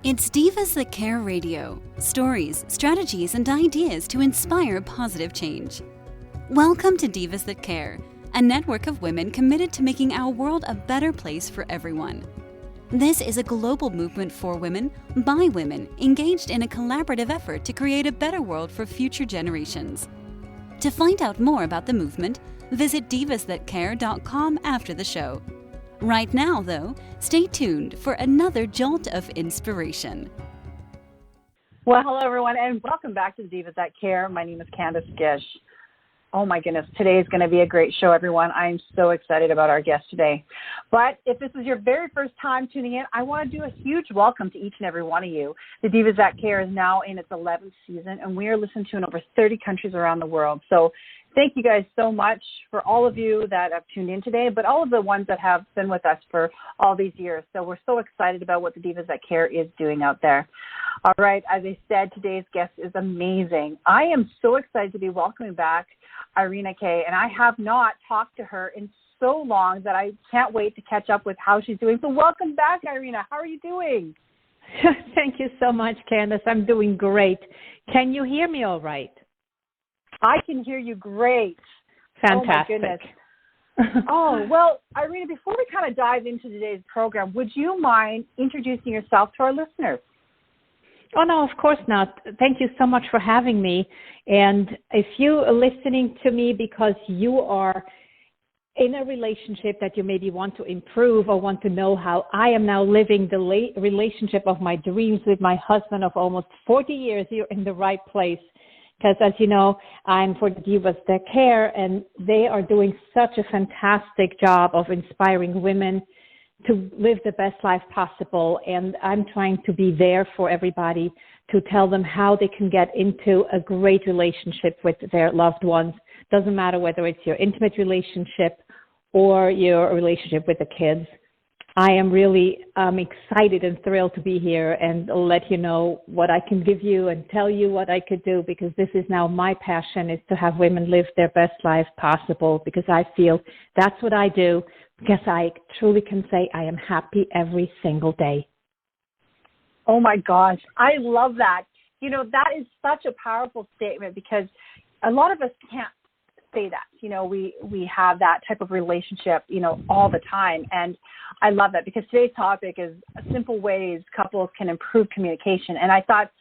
It's Divas That Care Radio. Stories, strategies, and ideas to inspire positive change. Welcome to Divas That Care, a network of women committed to making our world a better place for everyone. This is a global movement for women, by women, engaged in a collaborative effort to create a better world for future generations. To find out more about the movement, visit divasthatcare.com after the show. Right now, though, stay tuned for another jolt of inspiration. Well, hello, everyone, and welcome back to the Divas That Care. My name is Candace Gish. Oh, my goodness. Today is going to be a great show, everyone. I'm so excited about our guest today. But if this is your very first time tuning in, I want to do a huge welcome to each and every one of you. The Divas That Care is now in its 11th season, and we are listened to in over 30 countries around the world. So thank you guys so much for all of you that have tuned in today, but all of the ones that have been with us for all these years. So we're so excited about what the Divas That Care is doing out there. All right, as I said, today's guest is amazing. I am so excited to be welcoming back Irena Kay, and I have not talked to her in so long that I can't wait to catch up with how she's doing. So welcome back, Irena. How are you doing? Thank you so much, Candace. I'm doing great. Can you hear me all right? I can hear you great. Fantastic. Oh, my goodness. Oh, well, Irena, before we kind of dive into today's program, would you mind introducing yourself to our listeners? Oh, no, of course not. Thank you so much for having me. And if you are listening to me because you are in a relationship that you maybe want to improve or want to know how I am now living the relationship of my dreams with my husband of almost 40 years, you're in the right place. Because as you know, I'm for the Divas That Care, and they are doing such a fantastic job of inspiring women to live the best life possible. And I'm trying to be there for everybody to tell them how they can get into a great relationship with their loved ones. Doesn't matter whether it's your intimate relationship or your relationship with the kids. I am really excited and thrilled to be here and let you know what I can give you and tell you what I could do, because this is now my passion, is to have women live their best life possible, because I feel that's what I do, because I truly can say I am happy every single day. Oh, my gosh. I love that. You know, that is such a powerful statement, because a lot of us can't say that. You know, we have that type of relationship, you know, all the time. And I love that, because today's topic is simple ways couples can improve communication. And I thought,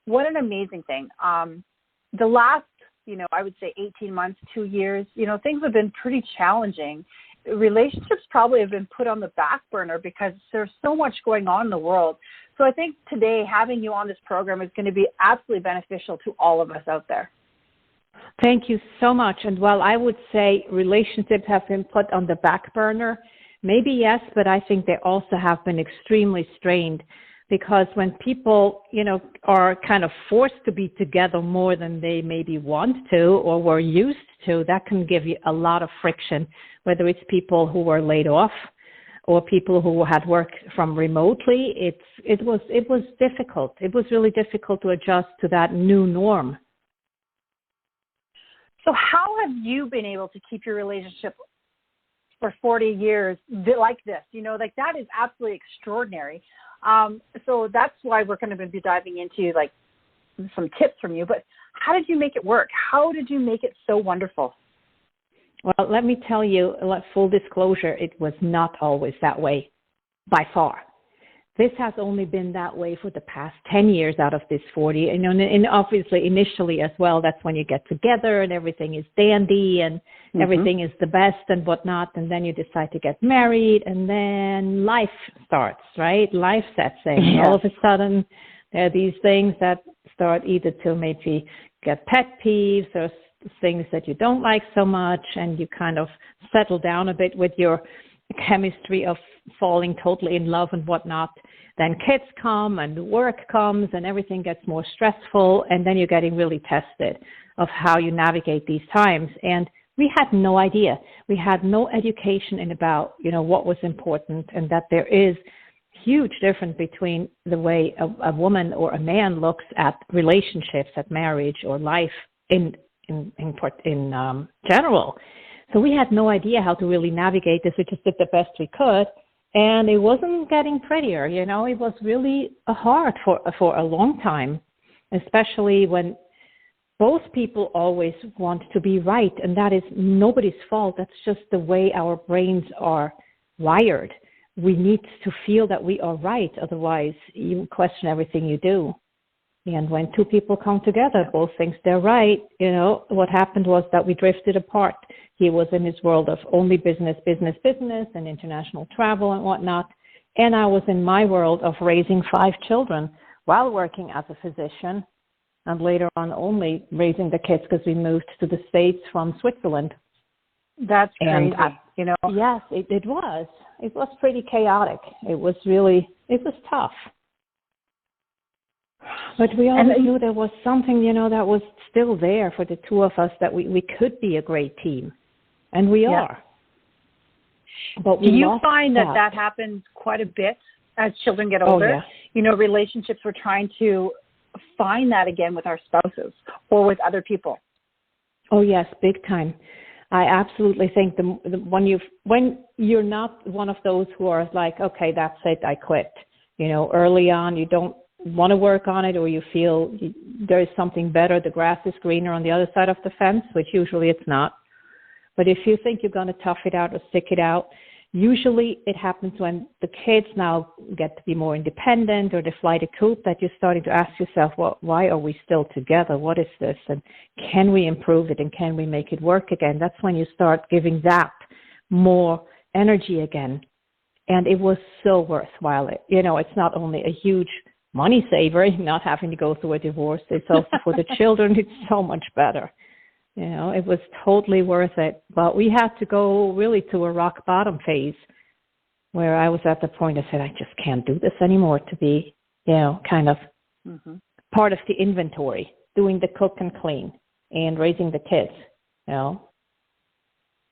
what an amazing thing. The last, you know, I would say 18 months, 2 years, you know, things have been pretty challenging. Relationships probably have been put on the back burner because there's so much going on in the world. So I think today having you on this program is going to be absolutely beneficial to all of us out there. Thank you so much. And while I would say relationships have been put on the back burner, maybe yes, but I think they also have been extremely strained, because when people, you know, are kind of forced to be together more than they maybe want to or were used to, that can give you a lot of friction, whether it's people who were laid off or people who had worked from remotely. It was difficult. It was really difficult to adjust to that new norm. So how have you been able to keep your relationship for 40 years like this? You know, like, that is absolutely extraordinary. So that's why we're going to be diving into, like, some tips from you. But how did you make it work? How did you make it so wonderful? Well, let me tell you, full disclosure, it was not always that way, by far. This has only been that way for the past 10 years out of this 40. And obviously, initially as well, that's when you get together and everything is dandy and everything is the best and whatnot. And then you decide to get married, and then life starts, right? Life sets in. Yeah. All of a sudden, there are these things that start either to maybe get pet peeves or things that you don't like so much, and you kind of settle down a bit with your chemistry of falling totally in love and whatnot. Then kids come and work comes and everything gets more stressful, and then you're getting really tested of how you navigate these times. And we had no idea. We had no education in about, you know, what was important, and that there is huge difference between the way a woman or a man looks at relationships, at marriage or life in general. So we had no idea how to really navigate this. We just did the best we could. And it wasn't getting prettier, you know. It was really hard for a long time, especially when both people always want to be right, and that is nobody's fault. That's just the way our brains are wired. We need to feel that we are right, otherwise you question everything you do. And when two people come together, both think they're right, you know, what happened was that we drifted apart. He was in his world of only business, and international travel and whatnot. And I was in my world of raising 5 children while working as a physician, and later on only raising the kids because we moved to the States from Switzerland. That's crazy, you know. Yes, it was. It was pretty chaotic. It was tough. But we always knew there was something, you know, that was still there for the two of us, that we could be a great team. And we are. But do you find that happens quite a bit as children get older? Oh, yeah. You know, relationships, we're trying to find that again with our spouses or with other people. Oh, yes, big time. I absolutely think when you're not one of those who are like, okay, that's it, I quit. You know, early on, you don't want to work on it, or you feel there is something better, the grass is greener on the other side of the fence, which usually it's not. But if you think you're going to tough it out or stick it out, usually it happens when the kids now get to be more independent, or they fly the coop, that you're starting to ask yourself, well, why are we still together? What is this? And can we improve it? And can we make it work again? That's when you start giving that more energy again. And it was so worthwhile. You know, it's not only a huge money saver, not having to go through a divorce. It's also for the children, it's so much better. You know, it was totally worth it. But we had to go really to a rock bottom phase where I was at the point I said, I just can't do this anymore, to be, you know, kind of part of the inventory, doing the cook and clean and raising the kids, you know,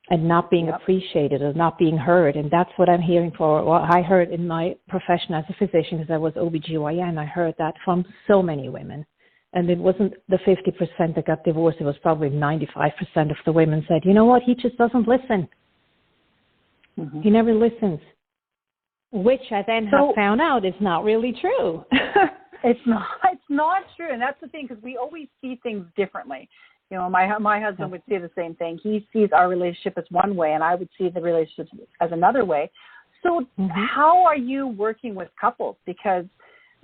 and not being appreciated or not being heard. And that's what I'm hearing for what I heard in my profession as a physician, because I was OBGYN. I heard that from so many women. And it wasn't the 50% that got divorced. It was probably 95% of the women said, you know what, he just doesn't listen. He never listens, which I then have found out is not really true. It's not true. And that's the thing, because we always see things differently. You know, my husband would say the same thing. He sees our relationship as one way, and I would see the relationship as another way. So how are you working with couples? Because,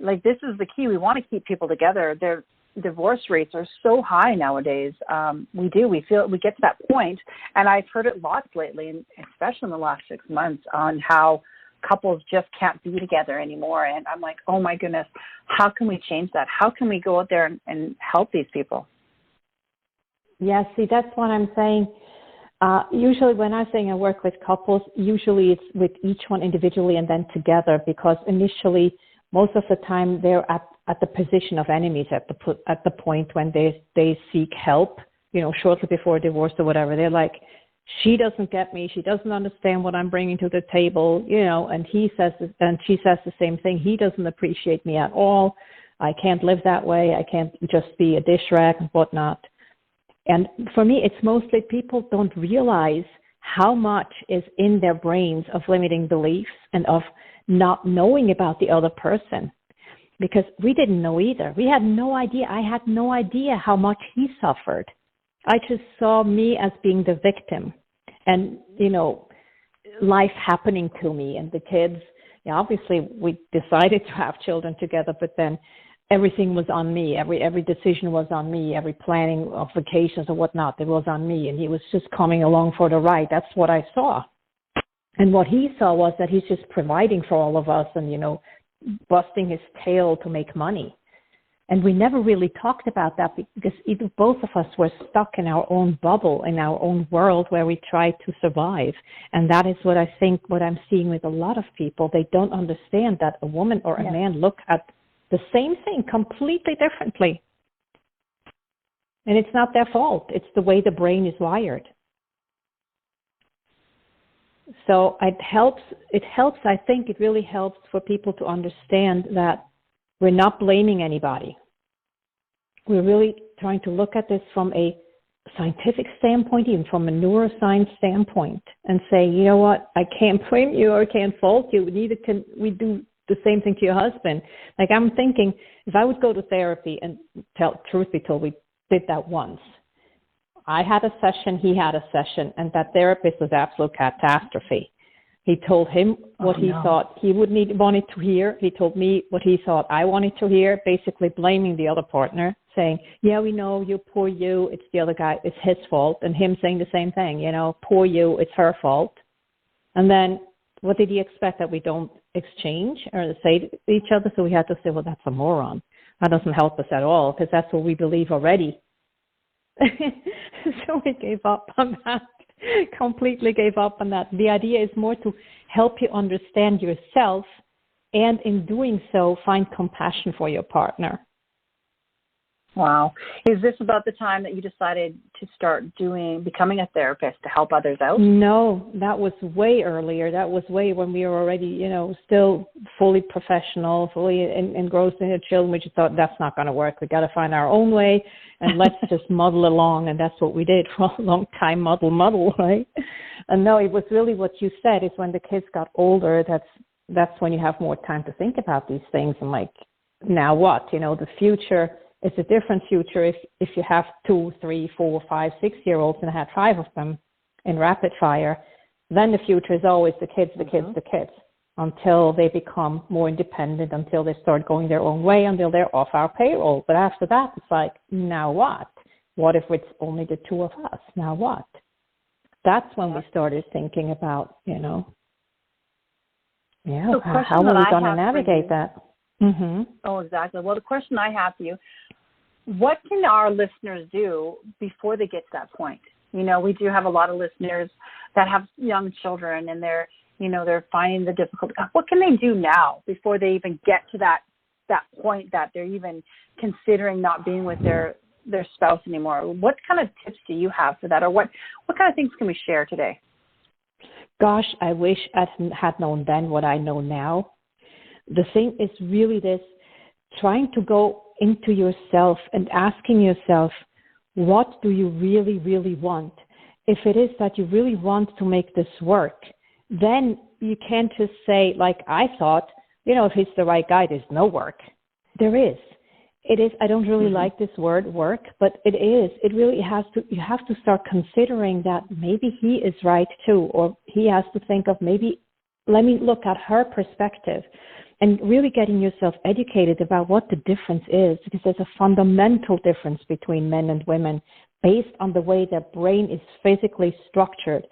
like, this is the key. We want to keep people together. Their divorce rates are so high nowadays. We feel we get to that point, and I've heard it lots lately, and especially in the last 6 months, on how couples just can't be together anymore. And I'm like, oh my goodness, how can we change that? How can we go out there and help these people? Yeah, see, that's what I'm saying. Usually when I'm saying I work with couples, usually it's with each one individually and then together, because initially, most of the time, they're at the position of enemies at the point when they seek help, you know, shortly before divorce or whatever. They're like, she doesn't get me. She doesn't understand what I'm bringing to the table, you know, and she says the same thing. He doesn't appreciate me at all. I can't live that way. I can't just be a dish rag and whatnot. And for me, it's mostly people don't realize how much is in their brains of limiting beliefs and of not knowing about the other person, because we didn't know either. We had no idea. I had no idea how much he suffered. I just saw me as being the victim and, you know, life happening to me and the kids. Yeah, obviously, we decided to have children together, but then everything was on me. Every decision was on me. Every planning of vacations or whatnot, it was on me. And he was just coming along for the ride. That's what I saw. And what he saw was that he's just providing for all of us and, you know, busting his tail to make money. And we never really talked about that because both of us were stuck in our own bubble, in our own world where we tried to survive. And that is what I think, what I'm seeing with a lot of people. They don't understand that a woman or a man look at the same thing completely differently. And it's not their fault. It's the way the brain is wired. So it helps, I think it really helps for people to understand that we're not blaming anybody. We're really trying to look at this from a scientific standpoint, even from a neuroscience standpoint, and say, you know what, I can't blame you or can't fault you. Neither can we do the same thing to your husband. Like, I'm thinking, if I would go to therapy, and truth be told, we did that once. I had a session, he had a session, and that therapist was absolute catastrophe. He told him what he thought he wanted to hear. He told me what he thought I wanted to hear, basically blaming the other partner, saying, yeah, we know you, poor you, it's the other guy, it's his fault, and him saying the same thing, you know, poor you, it's her fault. And then what did he expect, that we don't exchange or say to each other? So we had to say, well, that's a moron. That doesn't help us at all, because that's what we believe already. So we gave up on that. Completely gave up on that. The idea is more to help you understand yourself, and in doing so, find compassion for your partner. Wow. Is this about the time that you decided to start becoming a therapist to help others out? No, that was way earlier. That was way when we were already, you know, still fully professional, fully engrossed in the children. We just thought, that's not going to work. We got to find our own way, and let's just muddle along. And that's what we did for a long time, muddle, right? And no, it was really what you said, is when the kids got older, that's when you have more time to think about these things. And like, now what? You know, the future, it's a different future if you have 2, 3, 4, 5, 6-year-olds, and I had 5 of them in rapid fire. Then the future is always the kids, until they become more independent, until they start going their own way, until they're off our payroll. But after that, it's like, now what? What if it's only the 2 of us? Now what? That's when we started thinking about, you know, so how are we going to navigate that? Mm-hmm. Oh, exactly. Well, the question I have for you, what can our listeners do before they get to that point? You know, we do have a lot of listeners that have young children, and they're finding the difficulty. What can they do now before they even get to that point that they're even considering not being with their spouse anymore? What kind of tips do you have for that, or what kind of things can we share today? Gosh, I wish I had known then what I know now. The thing is really this, trying to go into yourself and asking yourself, what do you really, really want? If it is that you really want to make this work, then you can't just say, like I thought, you know, if he's the right guy, there's no work. There is. It is. I don't really like this word work, but it is. It really has to, you have to start considering that maybe he is right too, or he has to think of, maybe let me look at her perspective, and really getting yourself educated about what the difference is, because there's a fundamental difference between men and women based on the way their brain is physically structured.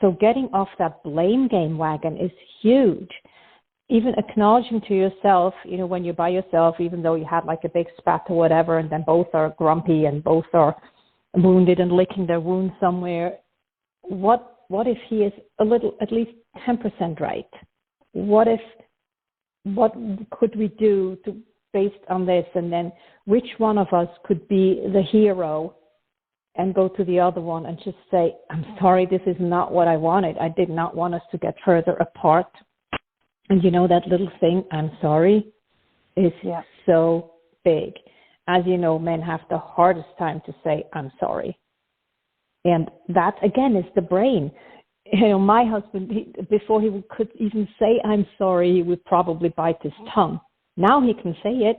So getting off that blame game wagon is huge. Even acknowledging to yourself, you know, when you're by yourself, even though you had like a big spat or whatever, and then both are grumpy and both are wounded and licking their wound somewhere, what if he is a little, at least 10% right? What could we do based on this? And then which one of us could be the hero and go to the other one and just say, I'm sorry, this is not what I wanted. I did not want us to get further apart. And you know, that little thing, I'm sorry, is so big. As you know, men have the hardest time to say, I'm sorry. And that, again, is the brain. You know, my husband, before he could even say, I'm sorry, he would probably bite his tongue. Now he can say it,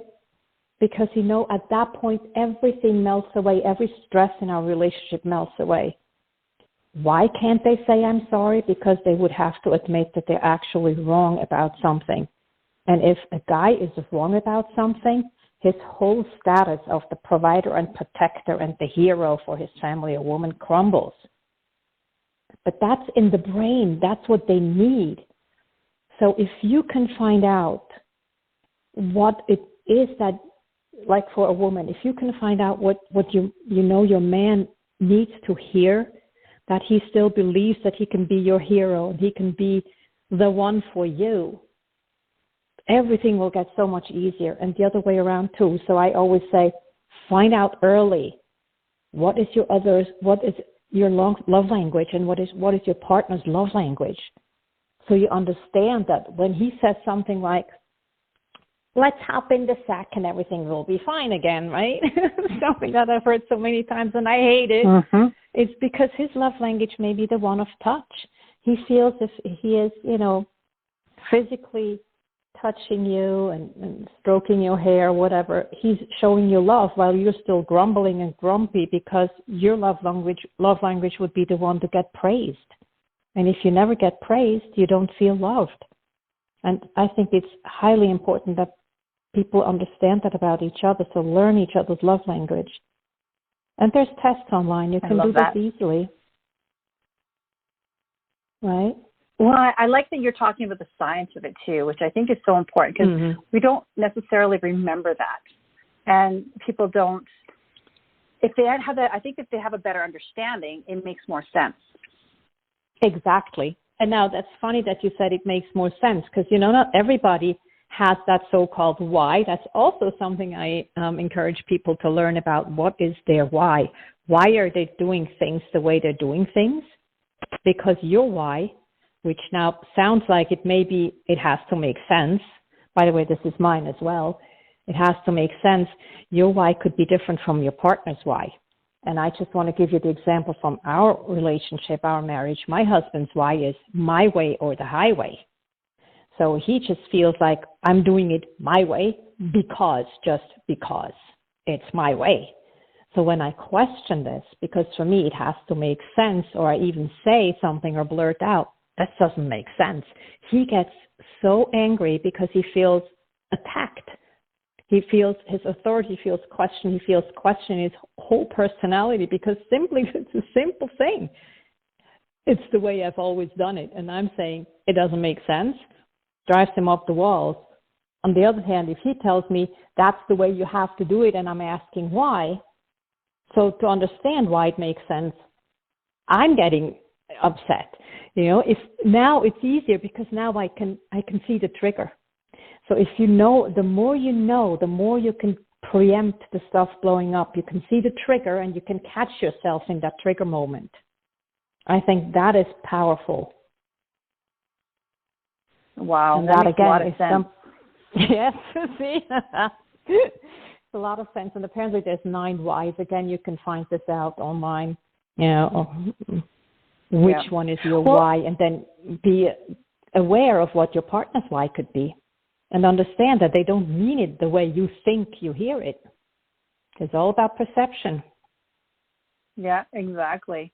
because, you know, at that point, everything melts away. Every stress in our relationship melts away. Why can't they say, I'm sorry? Because they would have to admit that they're actually wrong about something. And if a guy is wrong about something, his whole status of the provider and protector and the hero for his family or woman crumbles. But that's in the brain. That's what they need. So if you can find out what it is that, like for a woman, if you can find out what you know your man needs to hear, that he still believes that he can be your hero and he can be the one for you, everything will get so much easier. And the other way around too. So I always say, find out early what is your love language, and what is your partner's love language. So you understand that when he says something like, let's hop in the sack and everything will be fine again, right? Something that I've heard so many times and I hate it. Mm-hmm. It's because his love language may be the one of touch. He feels if he is, physically touching you and stroking your hair, whatever, he's showing you love while you're still grumbling and grumpy because your love language would be the one to get praised. And if you never get praised, you don't feel loved. And I think it's highly important that people understand that about each other, so learn each other's love language. And there's tests online. You can do this easily. Right? Well, I like that you're talking about the science of it too, which I think is so important because we don't necessarily remember that. And people don't, if they have that, I think if they have a better understanding, it makes more sense. Exactly. And now that's funny that you said it makes more sense because, not everybody has that so-called why. That's also something I encourage people to learn about. What is their why? Why are they doing things the way they're doing things? Because your why, which now sounds like it has to make sense. By the way, this is mine as well. It has to make sense. Your why could be different from your partner's why. And I just want to give you the example from our relationship, our marriage. My husband's why is my way or the highway. So he just feels like I'm doing it my way just because it's my way. So when I question this, because for me it has to make sense, or I even say something or blurt out, that doesn't make sense. He gets so angry because he feels attacked. He feels his authority, feels questioned. He feels questioning his whole personality because simply it's a simple thing. It's the way I've always done it. And I'm saying it doesn't make sense, drives him up the walls. On the other hand, if he tells me that's the way you have to do it and I'm asking why, so to understand why it makes sense, I'm getting upset. If now it's easier because now I can see the trigger. So if the more you know, the more you can preempt the stuff blowing up. You can see the trigger and you can catch yourself in that trigger moment. I think that is powerful. Wow, and that makes a lot of sense. Yes, see? It's a lot of sense. And apparently there's 9 whys. Again, you can find this out online, which one is your why, and then be aware of what your partner's why could be. And understand that they don't mean it the way you think you hear it. It's all about perception. Yeah, exactly.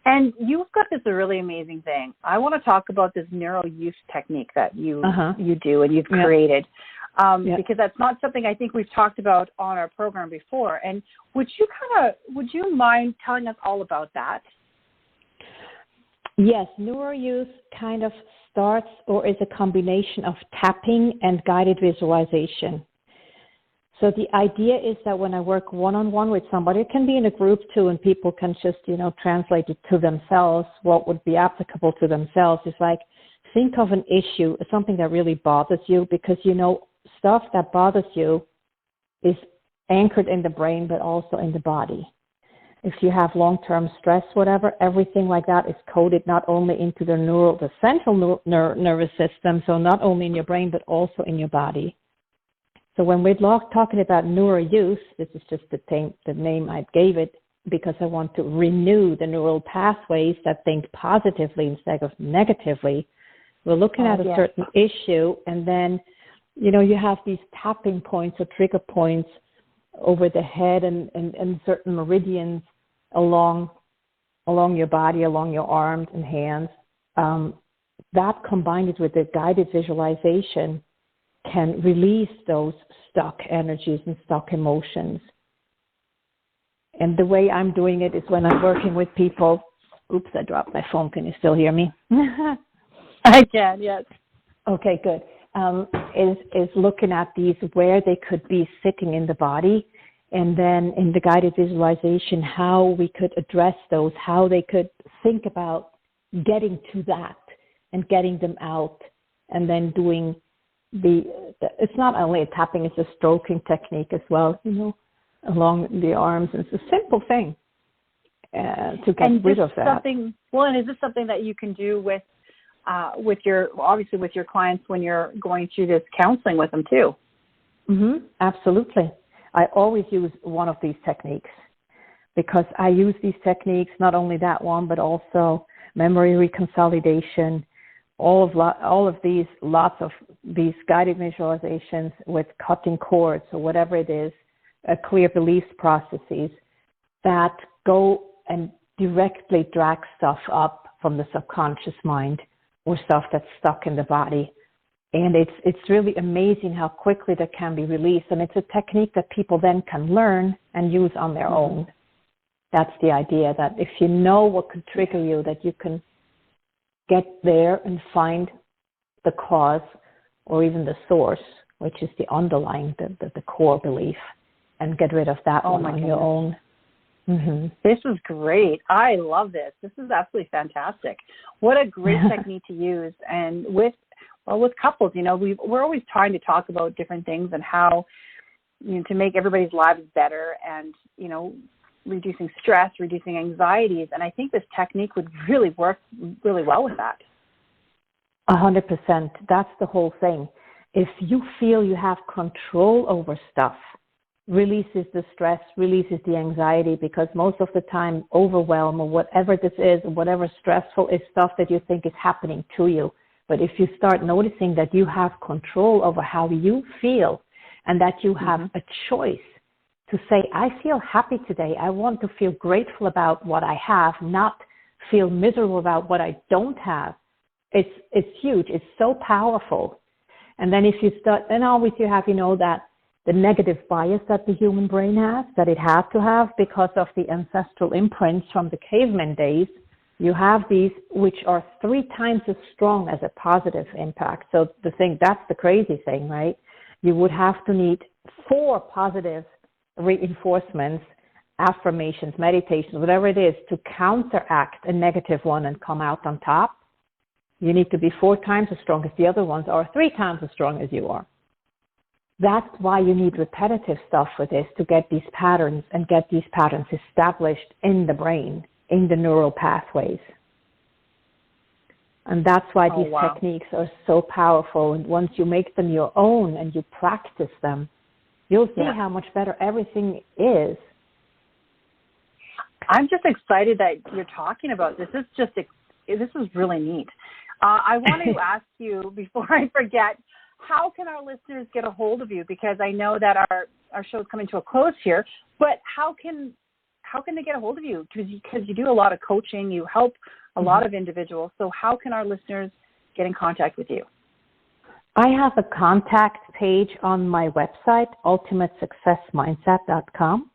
And you've got this really amazing thing. I want to talk about this neuro use technique that you do and you've created. Because that's not something I think we've talked about on our program before. And would you mind telling us all about that? Yes, neuro use kind of starts or is a combination of tapping and guided visualization. So the idea is that when I work one-on-one with somebody, it can be in a group too, and people can just, translate it to themselves, what would be applicable to themselves. It's like, think of an issue, something that really bothers you, because, stuff that bothers you is anchored in the brain, but also in the body. If you have long-term stress, whatever, everything like that is coded not only into the central nervous system, so not only in your brain, but also in your body. So when we're talking about neuro use, this is just the name I gave it because I want to renew the neural pathways that think positively instead of negatively. We're looking at a certain issue, and then, you have these tapping points or trigger points over the head and certain meridians along your body, along your arms and hands. That combined with the guided visualization can release those stuck energies and stuck emotions. And the way I'm doing it is when I'm working with people. Oops, I dropped my phone. Can you still hear me? I can, yes. Okay, good. Is looking at these where they could be sitting in the body, and then in the guided visualization, how we could address those, how they could think about getting to that and getting them out, and then doing it's not only a tapping, it's a stroking technique as well, along the arms. It's a simple thing to get rid of that. And is this something that you can do with your clients when you're going through this counseling with them too? Absolutely. I always use one of these techniques because I use these techniques, not only that one, but also memory reconsolidation, all of these, lots of these guided visualizations with cutting cords or whatever it is, clear beliefs processes that go and directly drag stuff up from the subconscious mind or stuff that's stuck in the body. And it's really amazing how quickly that can be released. And it's a technique that people then can learn and use on their own. That's the idea, that if you know what could trigger you, that you can get there and find the cause or even the source, which is the underlying, the core belief, and get rid of that one on your own. This is great. I love this. This is absolutely fantastic. What a great technique to use. And with couples, we're always trying to talk about different things and how, to make everybody's lives better and, reducing stress, reducing anxieties. And I think this technique would really work really well with that. 100%. That's the whole thing. If you feel you have control over stuff, releases the stress, releases the anxiety, because most of the time overwhelm or whatever this is, whatever stressful is stuff that you think is happening to you. But if you start noticing that you have control over how you feel and that you have a choice to say, I feel happy today. I want to feel grateful about what I have, not feel miserable about what I don't have. It's huge. It's so powerful. And then if you start, then always you have, that the negative bias that the human brain has, that it has to have because of the ancestral imprints from the caveman days. You have these which are 3 times as strong as a positive impact. So that's the crazy thing, right? You would have to need 4 positive reinforcements, affirmations, meditations, whatever it is, to counteract a negative one and come out on top. You need to be 4 times as strong as the other ones or 3 times as strong as you are. That's why you need repetitive stuff for this, to get these patterns and get these patterns established in the brain, in the neural pathways. And that's why these techniques are so powerful. And once you make them your own and you practice them, you'll see how much better everything is. I'm just excited that you're talking about this. This is really neat. I want to ask you, before I forget, how can our listeners get a hold of you? Because I know that our show is coming to a close here, but how can they get a hold of you? Because you do a lot of coaching, you help a lot of individuals. So how can our listeners get in contact with you? I have a contact page on my website, ultimatesuccessmindset.com.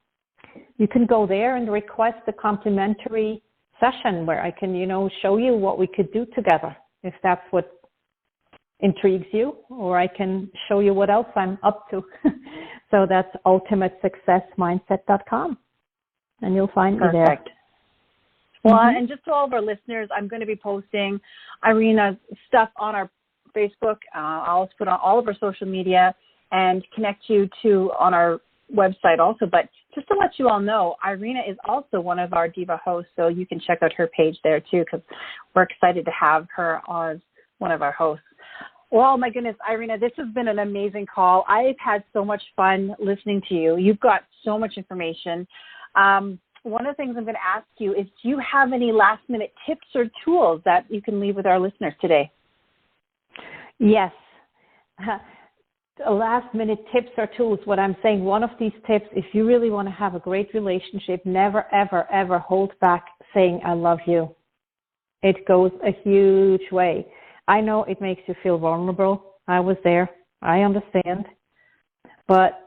You can go there and request a complimentary session where I can, show you what we could do together, if that's what intrigues you, or I can show you what else I'm up to. So that's ultimatesuccessmindset.com, and you'll find me there. Perfect. Well, and just to all of our listeners, I'm going to be posting Irena's stuff on our Facebook. I'll also put on all of our social media and connect you on our website also. But just to let you all know, Irena is also one of our Diva hosts, so you can check out her page there too, because we're excited to have her as one of our hosts. Well, my goodness, Irena, this has been an amazing call. I've had so much fun listening to you. You've got so much information. One of the things I'm going to ask you is, do you have any last-minute tips or tools that you can leave with our listeners today? Yes. Last-minute tips or tools. What I'm saying, one of these tips, if you really want to have a great relationship, never, ever, ever hold back saying, I love you. It goes a huge way. I know it makes you feel vulnerable. I was there. I understand. But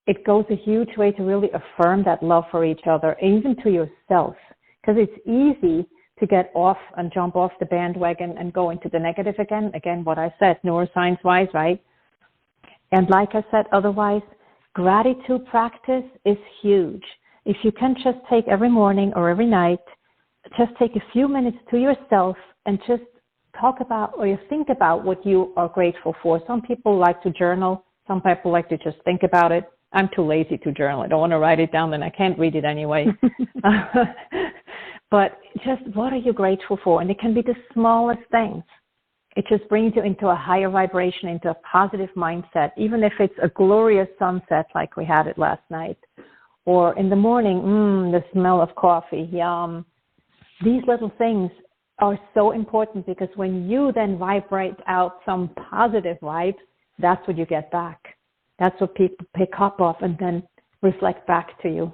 it goes a huge way to really affirm that love for each other, even to yourself. Because it's easy to get off and jump off the bandwagon and go into the negative again. Again, what I said, neuroscience-wise, right? And like I said, otherwise, gratitude practice is huge. If you can just take every morning or every night, just take a few minutes to yourself and just talk about or you think about what you are grateful for. Some people like to journal. Some people like to just think about it. I'm too lazy to journal. I don't want to write it down, and I can't read it anyway. But just what are you grateful for? And it can be the smallest things. It just brings you into a higher vibration, into a positive mindset, even if it's a glorious sunset like we had it last night. Or in the morning, the smell of coffee, yum. These little things are so important because when you then vibrate out some positive vibes, that's what you get back. That's what people pick up of and then reflect back to you.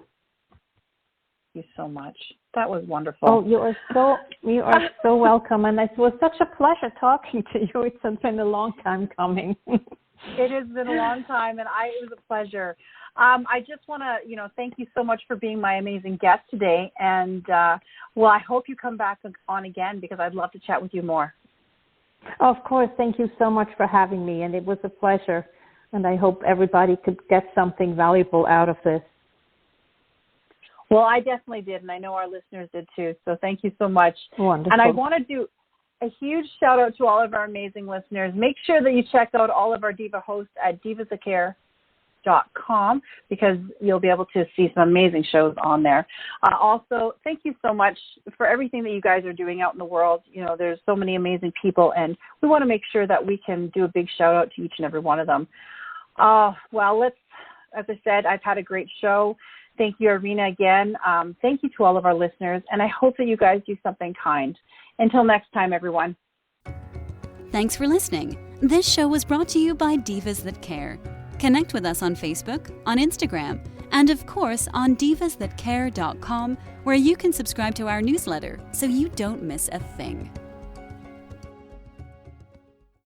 Thank you so much. That was wonderful. Oh, you are so welcome, and it was such a pleasure talking to you. It's been a long time coming. It has been a long time, and it was a pleasure. I just want to, thank you so much for being my amazing guest today, and I hope you come back on again because I'd love to chat with you more. Of course, thank you so much for having me, and it was a pleasure, and I hope everybody could get something valuable out of this. Well, I definitely did, and I know our listeners did too. So thank you so much. Wonderful. And I want to do a huge shout out to all of our amazing listeners. Make sure that you check out all of our Diva hosts at divasthatcare.com because you'll be able to see some amazing shows on there. Also, thank you so much for everything that you guys are doing out in the world. There's so many amazing people, and we want to make sure that we can do a big shout out to each and every one of them. As I said, I've had a great show. Thank you, Irena, again. Thank you to all of our listeners, and I hope that you guys do something kind. Until next time, everyone. Thanks for listening. This show was brought to you by Divas That Care. Connect with us on Facebook, on Instagram, and of course on divasthatcare.com, where you can subscribe to our newsletter so you don't miss a thing.